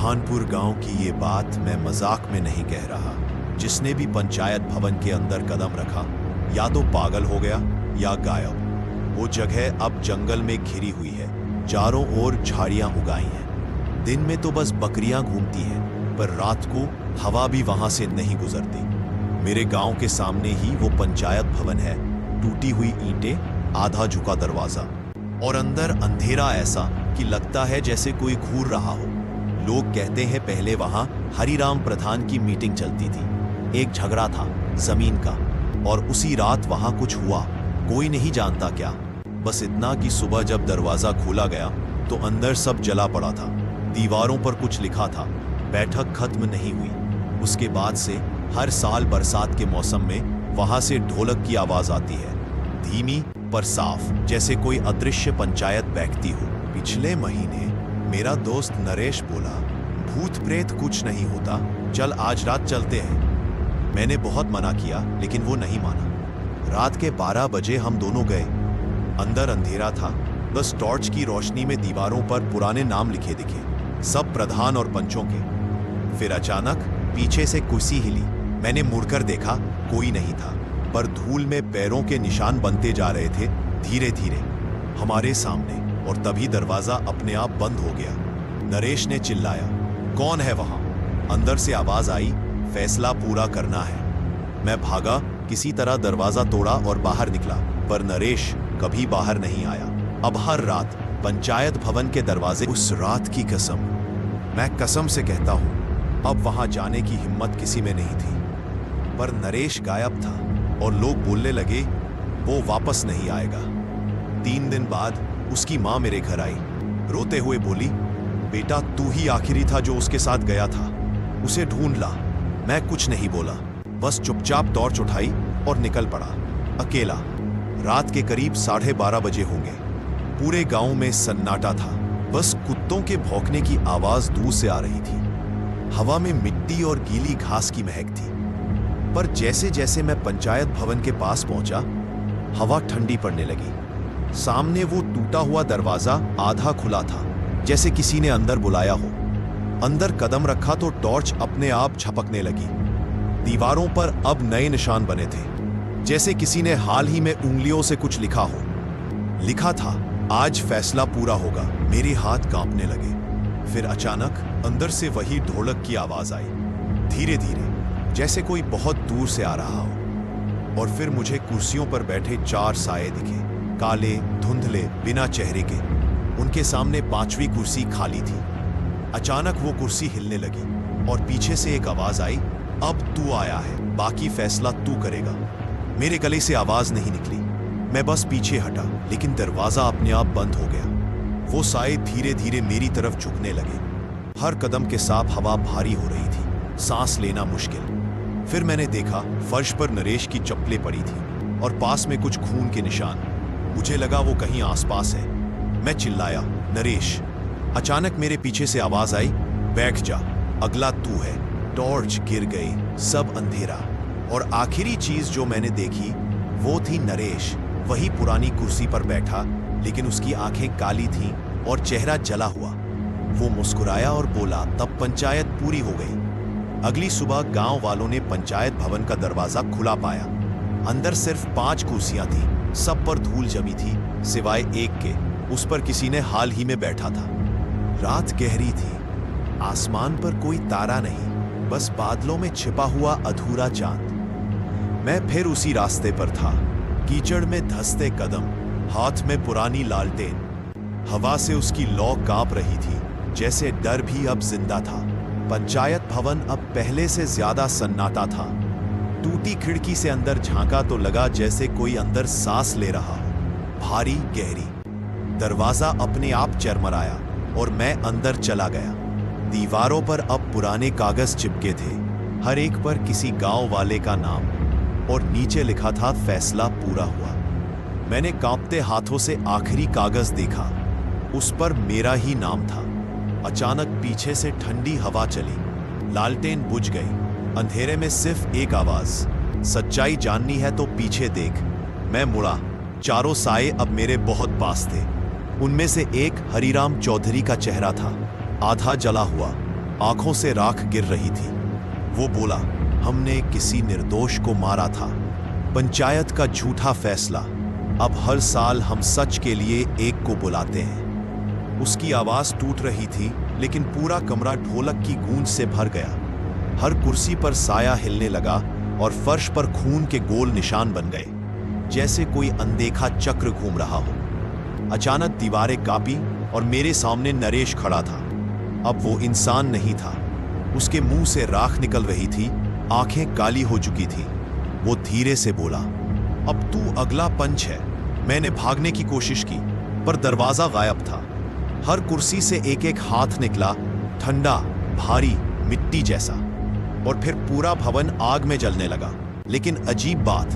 बुरहानपुर गांव की ये बात मैं मजाक में नहीं कह रहा। जिसने भी पंचायत भवन के अंदर कदम रखा या तो पागल हो गया या गायब। वो जगह अब जंगल में घिरी हुई है, चारों ओर झाड़ियां उगाई हैं। दिन में तो बस बकरियां घूमती हैं, पर रात को हवा भी वहां से नहीं गुजरती। मेरे गांव के सामने ही वो पंचायत भवन है, टूटी हुई ईंटें, आधा झुका दरवाजा और अंदर अंधेरा ऐसा कि लगता है जैसे कोई घूर रहा हो। लोग कहते हैं पहले वहां हरिराम प्रधान की मीटिंग चलती थी। एक झगड़ा था जमीन का और उसी रात वहां कुछ हुआ, कोई नहीं जानता क्या। बस इतना कि सुबह जब दरवाजा खोला गया तो अंदर सब जला पड़ा था। दीवारों पर कुछ लिखा था। बैठक खत्म नहीं हुई। उसके बाद से हर साल बरसात के मौसम में वहां से ढोलक की आवाज आती है, धीमी पर साफ, जैसे कोई अदृश्य पंचायत बैठती हो। पिछले महीने मेरा दोस्त नरेश बोला, भूत प्रेत कुछ नहीं होता, चल आज रात चलते हैं। मैंने बहुत मना किया लेकिन वो नहीं माना। रात के 12 बजे हम दोनों गए। अंदर अंधेरा था, बस टॉर्च की रोशनी में दीवारों पर पुराने नाम लिखे दिखे, सब प्रधान और पंचों के। फिर अचानक पीछे से कुर्सी हिली। मैंने मुड़कर देखा, कोई नहीं था, पर धूल में पैरों के निशान बनते जा रहे थे धीरे धीरे हमारे सामने। और तभी दरवाजा अपने आप बंद हो गया। नरेश ने चिल्लाया, कौन है वहां? अंदर से आवाज आई, फैसला पूरा करना है। मैं भागा, किसी तरह दरवाजा तोड़ा और बाहर निकला, पर नरेश कभी बाहर नहीं आया। अब हर रात पंचायत भवन के दरवाजे, उस रात की कसम, मैं कसम से कहता हूं, अब वहां जाने की हिम्मत किसी में नहीं थी। पर नरेश गायब था और लोग बोलने लगे वो वापस नहीं आएगा। 3 दिन बाद उसकी मां मेरे घर आई, रोते हुए बोली, बेटा तू ही आखिरी था जो उसके साथ गया था, उसे ढूंढ ला। मैं कुछ नहीं बोला, बस चुपचाप टॉर्च उठाई और निकल पड़ा, अकेला। रात के करीब 12:30 बजे होंगे। पूरे गांव में सन्नाटा था, बस कुत्तों के भौंकने की आवाज दूर से आ रही थी। हवा में मिट्टी और गीली घास की महक थी। पर जैसे जैसे मैं पंचायत भवन के पास पहुंचा, हवा ठंडी पड़ने लगी। सामने वो टूटा हुआ दरवाजा आधा खुला था, जैसे किसी ने अंदर बुलाया हो। अंदर कदम रखा तो टॉर्च अपने आप झपकने लगी। दीवारों पर अब नए निशान बने थे, जैसे किसी ने हाल ही में उंगलियों से कुछ लिखा हो। लिखा था, आज फैसला पूरा होगा। मेरे हाथ कांपने लगे। फिर अचानक अंदर से वही ढोलक की आवाज आई, धीरे धीरे, जैसे कोई बहुत दूर से आ रहा हो। और फिर मुझे कुर्सियों पर बैठे 4 साये दिखे, काले, धुंधले, बिना चेहरे के। उनके सामने 5वीं कुर्सी खाली थी। अचानक वो कुर्सी हिलने लगी और पीछे से एक आवाज आई, अब तू आया है, बाकी फैसला तू करेगा। मेरे गले से आवाज नहीं निकली। मैं बस पीछे हटा, लेकिन दरवाजा अपने आप बंद हो गया। वो साए धीरे धीरे मेरी तरफ झुकने लगे। हर कदम के साथ हवा भारी हो रही थी, सांस लेना मुश्किल। फिर मैंने देखा, फर्श पर नरेश की चप्पलें पड़ी थी और पास में कुछ खून के निशान। मुझे लगा वो कहीं आसपास है। मैं चिल्लाया, नरेश। अचानक मेरे पीछे से आवाज आई, बैठ जा, अगला तू है। टॉर्च गिर गई, सब अंधेरा। और आखिरी चीज जो मैंने देखी वो थी नरेश, वही पुरानी कुर्सी पर बैठा, लेकिन उसकी आंखें काली थीं और चेहरा जला हुआ। वो मुस्कुराया और बोला, तब पंचायत पूरी हो गई। अगली सुबह गांव वालों ने पंचायत भवन का दरवाजा खुला पाया। अंदर सिर्फ 5 कुर्सियां थी, सब पर धूल जमी थी, सिवाय एक के, उस पर किसी ने हाल ही में बैठा था। रात गहरी थी, आसमान पर कोई तारा नहीं, बस बादलों में छिपा हुआ अधूरा चांद। मैं फिर उसी रास्ते पर था, कीचड़ में धंसते कदम, हाथ में पुरानी लालटेन। हवा से उसकी लौ कांप रही थी, जैसे डर भी अब जिंदा था। पंचायत भवन अब पहले से ज्यादा सन्नाटा था। टूटी खिड़की से अंदर झांका तो लगा जैसे कोई अंदर सांस ले रहा हो, भारी गहरी। दरवाजा अपने आप चरमराया और मैं अंदर चला गया। दीवारों पर अब पुराने कागज चिपके थे, हर एक पर किसी गांव वाले का नाम, और नीचे लिखा था, फैसला पूरा हुआ। मैंने कांपते हाथों से आखिरी कागज देखा, उस पर मेरा ही नाम था। अचानक पीछे से ठंडी हवा चली, लालटेन बुझ गई। अंधेरे में सिर्फ एक आवाज, सच्चाई जाननी है तो पीछे देख। मैं मुड़ा, चारों साए अब मेरे बहुत पास थे। उनमें से एक हरिराम चौधरी का चेहरा था, आधा जला हुआ, आंखों से राख गिर रही थी। वो बोला, हमने किसी निर्दोष को मारा था। पंचायत का झूठा फैसला। अब हर साल हम सच के लिए एक को बुलाते हैं। उसकी आवाज टूट रही थी, लेकिन पूरा कमरा ढोलक की गूंज से भर गया। हर कुर्सी पर साया हिलने लगा और फर्श पर खून के गोल निशान बन गए, जैसे कोई अनदेखा चक्र घूम रहा हो। अचानक दीवारें कांपी और मेरे सामने नरेश खड़ा था। अब वो इंसान नहीं था। उसके मुंह से राख निकल रही थी, आंखें काली हो चुकी थी। वो धीरे से बोला, अब तू अगला पंच है। मैंने भागने की कोशिश की, पर दरवाजा गायब था। हर कुर्सी से एक एक हाथ निकला, ठंडा, भारी, मिट्टी जैसा। और फिर पूरा भवन आग में जलने लगा। लेकिन अजीब बात,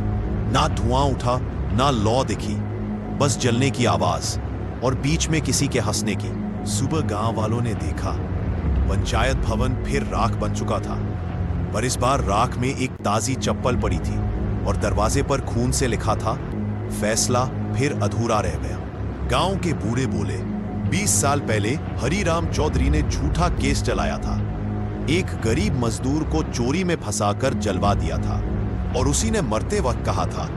ना धुआं उठा, ना लौ दिखी, बस जलने की आवाज और बीच में किसी के हंसने की। सुबह गांव वालों ने देखा, पंचायत भवन फिर राख बन चुका था, पर इस बार राख में एक ताजी चप्पल पड़ी थी और दरवाजे पर खून से लिखा था, फैसला फिर अधूरा रह गया। गांव के बूढ़े बोले, 20 साल पहले हरिराम चौधरी ने झूठा केस चलाया था। एक गरीब मजदूर को चोरी में फंसाकर जलवा दिया था और उसी ने मरते वक्त कहा था,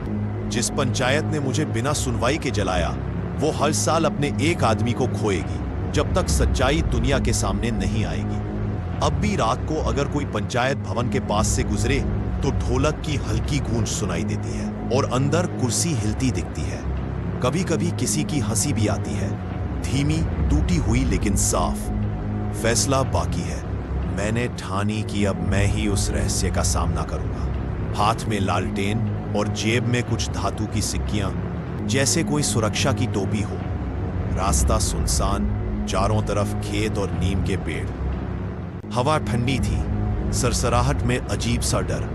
जिस पंचायत ने मुझे बिना सुनवाई के जलाया, वो हर साल अपने एक आदमी को खोएगी, जब तक सच्चाई दुनिया के सामने नहीं आएगी। अब भी रात को अगर कोई पंचायत भवन के पास से गुजरे तो ढोलक की हल्की गूंज सुनाई देती है और अंदर कुर्सी हिलती दिखती है। कभी कभी किसी की हंसी भी आती है, धीमी, टूटी हुई लेकिन साफ। फैसला बाकी है। मैंने ठानी कि अब मैं ही उस रहस्य का सामना करूंगा। हाथ में लालटेन और जेब में कुछ धातु की सिक्कियां, जैसे कोई सुरक्षा की टोपी हो। रास्ता सुनसान, चारों तरफ खेत और नीम के पेड़। हवा ठंडी थी, सरसराहट में अजीब सा डर।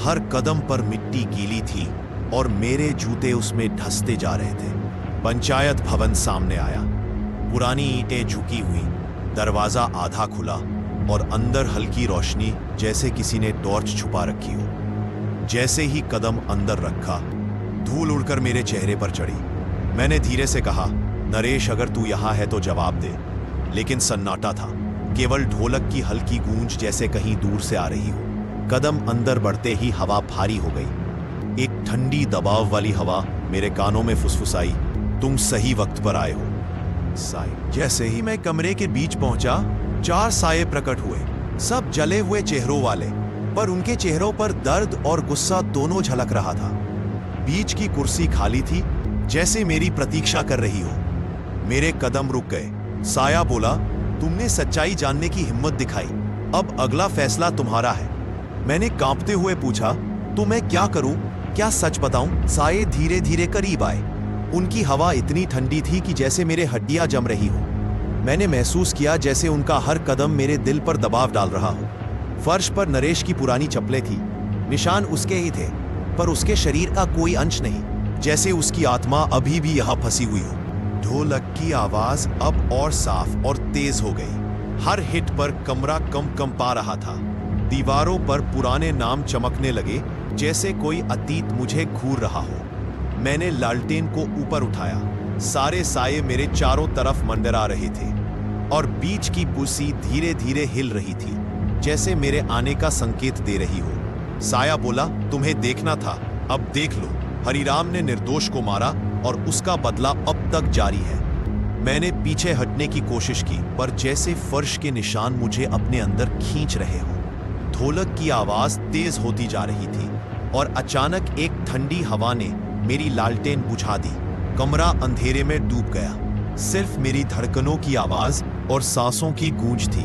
हर कदम पर मिट्टी गीली थी और मेरे जूते उसमें धंसते जा रहे थे। पंचायत भवन सामने आया। पुरानी ईंटें झुकी हुई, दरवाजा आधा खुला और अंदर हल्की रोशनी, जैसे किसी ने टॉर्च छुपा रखी हो। जैसे ही कदम अंदर रखा, धूल उड़कर मेरे चेहरे पर चढ़ी। मैंने धीरे से कहा, नरेश, अगर तू यहां है तो जवाब दे। लेकिन सन्नाटा था, केवल ढोलक की हल्की गूंज जैसे कहीं दूर से आ रही हो। कदम अंदर बढ़ते ही हवा भारी हो गई। एक ठंडी दबाव वाली हवा मेरे कानों में फुसफुसाई, तुम सही वक्त पर आए हो। साए। जैसे ही मैं कमरे के बीच पहुंचा, 4 साये प्रकट हुए, सब जले हुए चेहरों वाले, पर उनके चेहरों पर दर्द और गुस्सा दोनों झलक रहा था। बीच की कुर्सी खाली थी, जैसे मेरी प्रतीक्षा कर रही हो। मेरे कदम रुक गए। साया बोला, तुमने सच्चाई जानने की हिम्मत दिखाई, अब अगला फैसला तुम्हारा है। मैंने कांपते हुए पूछा, तो मैं क्या करूं? क्या सच बताऊं? साये धीरे धीरे करीब आए। उनकी हवा इतनी ठंडी थी कि जैसे मेरे हड्डियां जम रही हो। मैंने महसूस किया जैसे उनका हर कदम मेरे दिल पर दबाव डाल रहा हो। फर्श पर नरेश की पुरानी चप्पलें थी, निशान उसके ही थे, पर उसके शरीर का कोई अंश नहीं, जैसे उसकी आत्मा अभी भी यहां फंसी हुई हो। ढोलक की आवाज अब और साफ और तेज हो गई। हर हिट पर कमरा कंपा रहा था। दीवारों पर पुराने नाम चमकने लगे, जैसे कोई अतीत मुझे घूर रहा हो। मैंने लालटेन को ऊपर उठाया। सारे साये मेरे चारों तरफ मंडरा रहे थे और बीच की कुर्सी धीरे धीरे हिल रही थी, जैसे मेरे आने का संकेत दे रही हो। साया बोला, तुम्हें देखना था, अब देख लो। हरिराम ने निर्दोष को मारा और उसका बदला अब तक जारी है। मैंने पीछे हटने की कोशिश की, पर जैसे फर्श के निशान मुझे अपने अंदर खींच रहे हो। ढोलक की आवाज तेज होती जा रही थी और अचानक एक ठंडी हवा ने मेरी लालटेन बुझा दी। कमरा अंधेरे में डूब गया। सिर्फ मेरी धड़कनों की आवाज और सांसों की गूंज थी।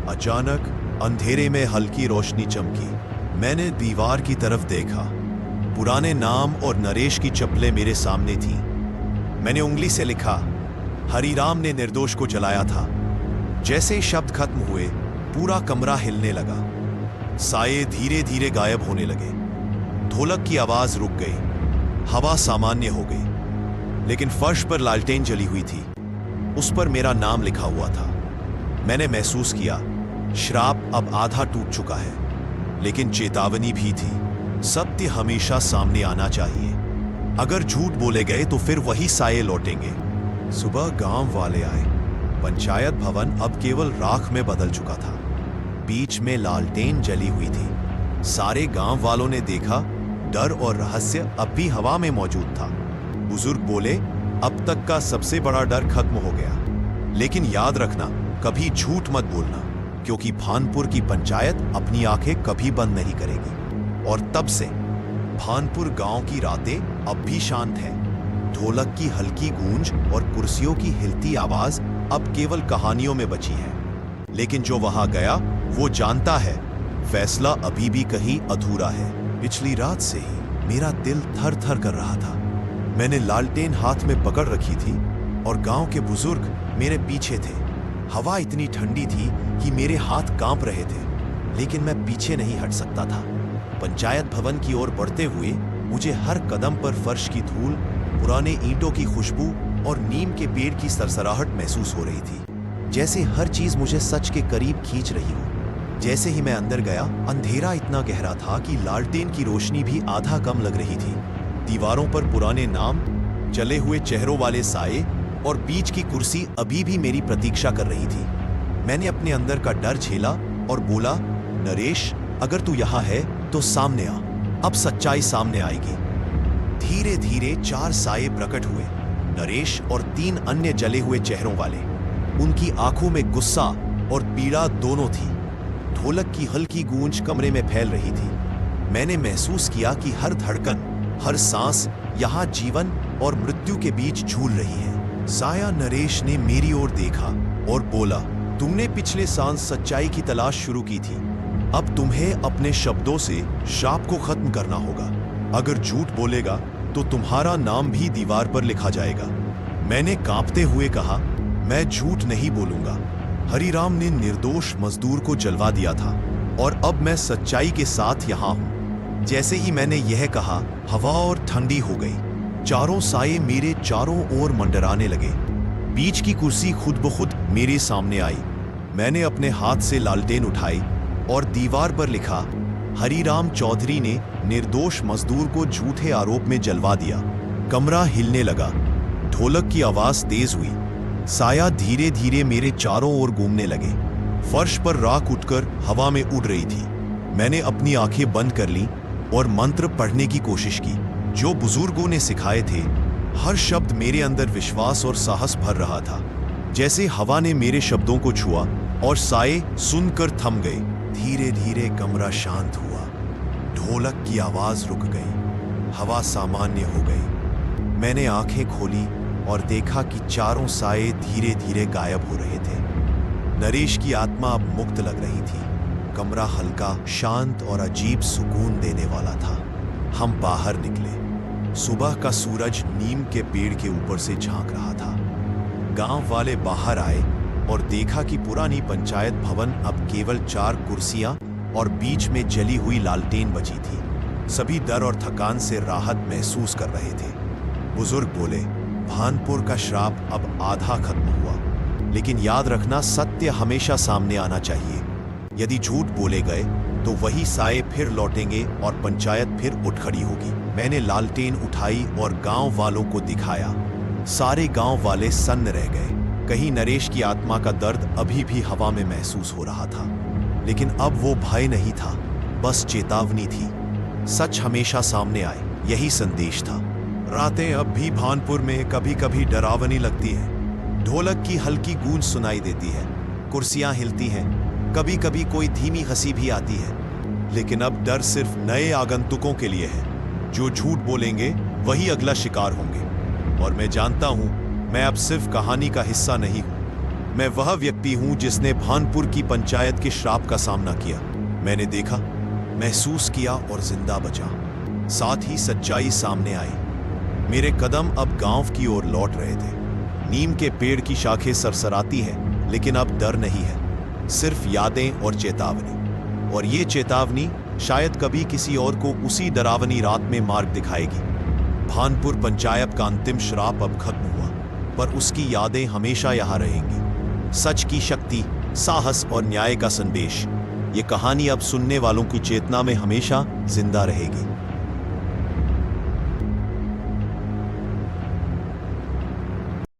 अचानक अंधेरे में हल्की रोशनी चमकी। मैंने दीवार की तरफ देखा। पुराने नाम और नरेश की चप्पलें मेरे सामने थीं। मैंने उंगली से लिखा, हरिराम ने निर्दोष को जलाया था। जैसे ही शब्द खत्म हुए, पूरा कमरा हिलने लगा। साये धीरे धीरे गायब होने लगे। ढोलक की आवाज रुक गई। हवा सामान्य हो गई, लेकिन फर्श पर लालटेन जली हुई थी। उस पर मेरा नाम लिखा हुआ था। मैंने महसूस किया, श्राप अब आधा टूट चुका है, लेकिन चेतावनी भी थी। सत्य हमेशा सामने आना चाहिए। अगर झूठ बोले गए तो फिर वही साये लौटेंगे। सुबह गांव वाले आए। पंचायत भवन अब केवल राख में बदल चुका था। बीच में लालटेन जली हुई थी। सारे गांव वालों ने देखा, डर और रहस्य अब भी हवा में मौजूद था। बुजुर्ग बोले, अब तक का सबसे बड़ा डर खत्म हो गया। लेकिन याद रखना, कभी झूठ मत बोलना, क्योंकि भानपुर की पंचायत अपनी आंखें कभी बंद नहीं करेगी। और तब से भानपुर गांव की रातें अब भी शांत हैं। ढोलक की हल्की गूंज और कुर्सियों की हिलती आवाज अब केवल कहानियों में बची है। लेकिन जो वहां गया वो जानता है, फैसला अभी भी कहीं अधूरा है। पिछली रात से ही मेरा दिल थर थर कर रहा था। मैंने लालटेन हाथ में पकड़ रखी थी और गांव के बुजुर्ग मेरे पीछे थे। हवा इतनी ठंडी थी कि मेरे हाथ कांप रहे थे, लेकिन मैं पीछे नहीं हट सकता था। पंचायत भवन की ओर बढ़ते हुए मुझे हर कदम पर फर्श की धूल, पुराने ईंटों की खुशबू और नीम के पेड़ की सरसराहट महसूस हो रही थी, जैसे हर चीज मुझे सच के करीब खींच रही हो। जैसे ही मैं अंदर गया, अंधेरा इतना गहरा था कि लालटेन की रोशनी भी आधा कम लग रही थी। दीवारों पर पुराने नाम, जले हुए चेहरों वाले साए और बीच की कुर्सी अभी भी मेरी प्रतीक्षा कर रही थी। मैंने अपने अंदर का डर झेला और बोला, नरेश, अगर तू यहाँ है तो सामने आ, अब सच्चाई सामने आएगी। धीरे धीरे 4 साए प्रकट हुए, नरेश और 3 अन्य जले हुए चेहरों वाले। उनकी आंखों में गुस्सा और पीड़ा दोनों थी। ढोलक की हल्की गूंज कमरे में फैल रही थी। मैंने महसूस किया कि हर धड़कन, हर सांस यहाँ जीवन और मृत्यु के बीच झूल रही है। साया नरेश ने मेरी ओर देखा और बोला, तुमने पिछले सांस सच्चाई की तलाश शुरू की थी। अब तुम्हें अपने शब्दों से श्राप को खत्म करना होगा। अगर झूठ बोलेगा तो तुम्हारा नाम भी दीवार पर लिखा जाएगा। मैंने कांपते हुए कहा, मैं झूठ नहीं बोलूंगा। हरिराम ने निर्दोष मजदूर को जलवा दिया था और अब मैं सच्चाई के साथ यहाँ हूँ। जैसे ही मैंने यह कहा, हवा और ठंडी हो गई। चारों साए मेरे चारों ओर मंडराने लगे। बीच की कुर्सी खुद ब खुद मेरे सामने आई। मैंने अपने हाथ से लालटेन उठाई और दीवार पर लिखा, हरिराम चौधरी ने निर्दोष मजदूर को झूठे आरोप में जलवा दिया। कमरा हिलने लगा। ढोलक की आवाज तेज हुई। साया धीरे धीरे मेरे चारों ओर घूमने लगे। फर्श पर राख उठकर हवा में उड़ रही थी। मैंने अपनी आंखें बंद कर लीं और मंत्र पढ़ने की कोशिश की जो बुजुर्गों ने सिखाए थे। हर शब्द मेरे अंदर विश्वास और साहस भर रहा था। जैसे हवा ने मेरे शब्दों को छुआ और साए सुनकर थम गए। धीरे धीरे कमरा शांत हुआ। ढोलक की आवाज रुक गई। हवा सामान्य हो गई। मैंने आंखें खोली और देखा कि चारों साए धीरे धीरे गायब हो रहे थे। नरेश की आत्मा अब मुक्त लग रही थी। कमरा हल्का, शांत और अजीब सुकून देने वाला था। हम बाहर निकले। सुबह का सूरज नीम के पेड़ के ऊपर से झांक रहा था। गांव वाले बाहर आए और देखा कि पुरानी पंचायत भवन अब केवल 4 कुर्सियां और बीच में जली हुई लालटेन बची थी। सभी डर और थकान से राहत महसूस कर रहे थे। बुजुर्ग बोले, भानपुर का श्राप अब आधा खत्म हुआ, लेकिन याद रखना, सत्य हमेशा सामने आना चाहिए। यदि झूठ बोले गए तो वही साए फिर लौटेंगे और पंचायत फिर उठ खड़ी होगी। मैंने लालटेन उठाई और गांव वालों को दिखाया। सारे गांव वाले सन्न रह गए। कहीं नरेश की आत्मा का दर्द अभी भी हवा में महसूस हो रहा था, लेकिन अब वो भय नहीं था, बस चेतावनी थी। सच हमेशा सामने आए, यही संदेश था। रातें अब भी भानपुर में कभी कभी डरावनी लगती है। ढोलक की हल्की गूंज सुनाई देती है, कुर्सियां हिलती हैं, कभी कभी कोई धीमी हंसी भी आती है। लेकिन अब डर सिर्फ नए आगंतुकों के लिए है। जो झूठ बोलेंगे वही अगला शिकार होंगे। और मैं जानता हूं, मैं अब सिर्फ कहानी का हिस्सा नहीं हूं। मैं वह व्यक्ति हूं जिसने भानपुर की पंचायत के श्राप का सामना किया। मैंने देखा, महसूस किया और जिंदा बचा। साथ ही सच्चाई सामने आई। मेरे कदम अब गांव की ओर लौट रहे थे। नीम के पेड़ की शाखें सरसराती हैं, लेकिन अब डर नहीं है, सिर्फ यादें और चेतावनी। और ये चेतावनी शायद कभी किसी और को उसी डरावनी रात में मार्ग दिखाएगी। भानपुर पंचायत का अंतिम श्राप अब खत्म हुआ, पर उसकी यादें हमेशा यहाँ रहेंगी। सच की शक्ति, साहस और न्याय का संदेश, ये कहानी अब सुनने वालों की चेतना में हमेशा जिंदा रहेगी।